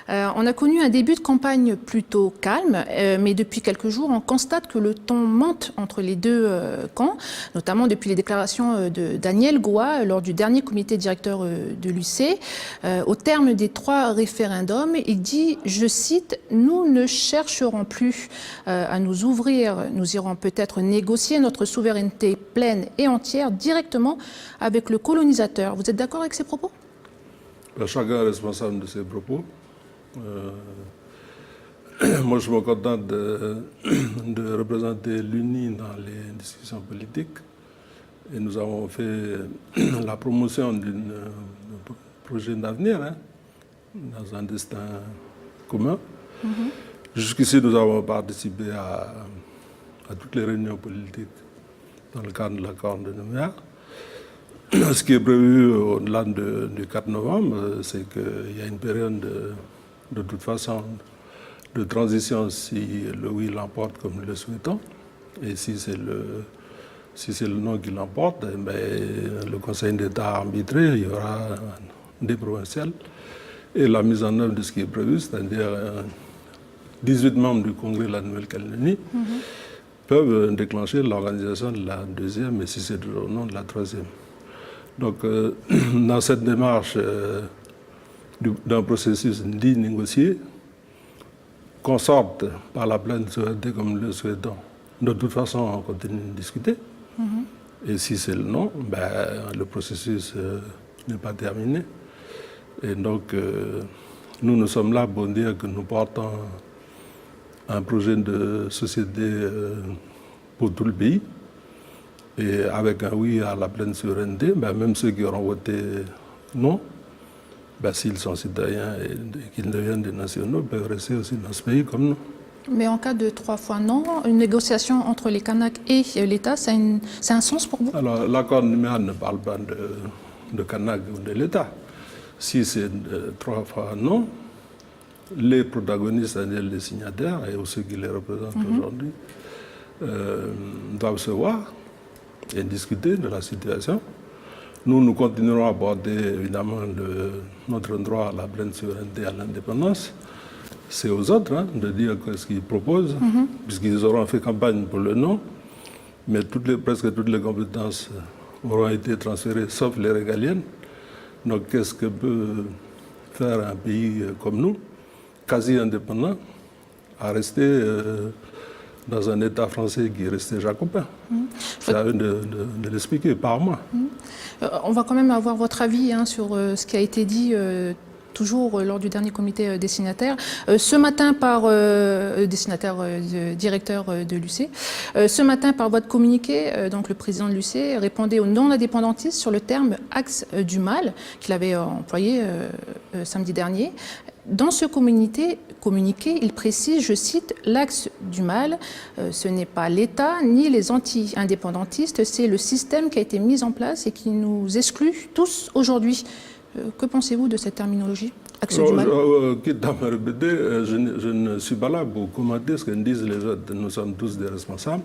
On a connu un début de campagne plutôt calme, mais depuis quelques jours, on constate que le ton monte entre les deux camps, notamment depuis les déclarations de Daniel Goa lors du dernier comité directeur de l'UC. Au terme des 3 référendums, il dit, je cite, « Nous ne chercherons plus à nous ouvrir, nous irons peut-être négocier notre souveraineté pleine et entière directement avec le colonisateur ». Vous êtes d'accord avec ces propos ? Chacun est responsable de ses propos. Moi, je me contente de représenter l'UNI dans les discussions politiques. Et nous avons fait la promotion d'un projet d'avenir, hein, dans un destin commun. Jusqu'ici, nous avons participé à toutes les réunions politiques dans le cadre de l'accord de Nouméa. Ce qui est prévu au-delà du 4 novembre, c'est qu'il y a une période de toute façon de transition si le oui l'emporte comme nous le souhaitons. Et si c'est le non qui l'emporte, le Conseil d'État a arbitré, il y aura des provinciales. Et la mise en œuvre de ce qui est prévu, c'est-à-dire 18 membres du Congrès de la Nouvelle-Calédonie, peuvent déclencher l'organisation de la deuxième, et si c'est toujours non, de la troisième. Donc, dans cette démarche d'un processus dit négocié, qu'on sorte par la pleine souveraineté comme nous le souhaitons, de toute façon, on continue de discuter. Et si c'est le non, le processus n'est pas terminé. Et donc, nous sommes là pour dire que nous portons un projet de société pour tout le pays. Et avec un oui à la pleine souveraineté, même ceux qui auront voté non, s'ils sont citoyens et qu'ils deviennent des nationaux, peuvent rester aussi dans ce pays comme nous. Mais en cas de 3 fois non, une négociation entre les Kanaks et l'État, c'est un sens pour vous? Alors, l'accord de Nouméa ne parle pas de Kanaks ou de l'État. Si c'est 3 fois non, les protagonistes, c'est-à-dire les signataires et ceux qui les représentent aujourd'hui, doivent se voir et discuter de la situation. Nous continuerons à porter évidemment notre droit à la pleine souveraineté et à l'indépendance. C'est aux autres de dire ce qu'ils proposent, puisqu'ils auront fait campagne pour le non, mais presque toutes les compétences auront été transférées, sauf les régaliennes. Donc qu'est-ce que peut faire un pays comme nous, quasi indépendant, à rester dans un État français qui est resté jacobin? C'est à eux de l'expliquer, par moi. On va quand même avoir votre avis sur ce qui a été dit toujours lors du dernier comité des signataires. Ce matin par des signataires directeurs de l'UC. Ce matin par voie de communiqué, donc le président de l'UC répondait aux non-indépendantistes sur le terme « axe du mal » qu'il avait employé samedi dernier. Dans ce communiqué, il précise, je cite, « l'axe du mal, ce n'est pas l'État ni les anti-indépendantistes, c'est le système qui a été mis en place et qui nous exclut tous aujourd'hui ». Que pensez-vous de cette terminologie, axe du mal? Quitte à me répéter, je ne suis pas là pour commenter ce que disent les autres. Nous sommes tous des responsables.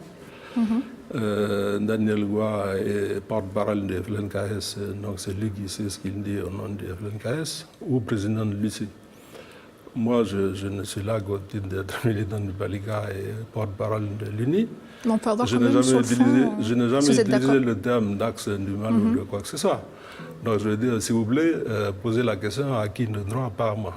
Daniel Goa est porte-parole du FLNKS, donc c'est lui qui sait ce qu'il dit au nom du FLNKS, ou président de l'UC. Moi, je ne suis là qu'au titre d'être militant du Palika et porte-parole de l'UNI. Je n'ai jamais utilisé le terme d'axe du mal ou de quoi que ce soit. Donc je veux dire, s'il vous plaît, posez la question à qui de droit, pas à moi.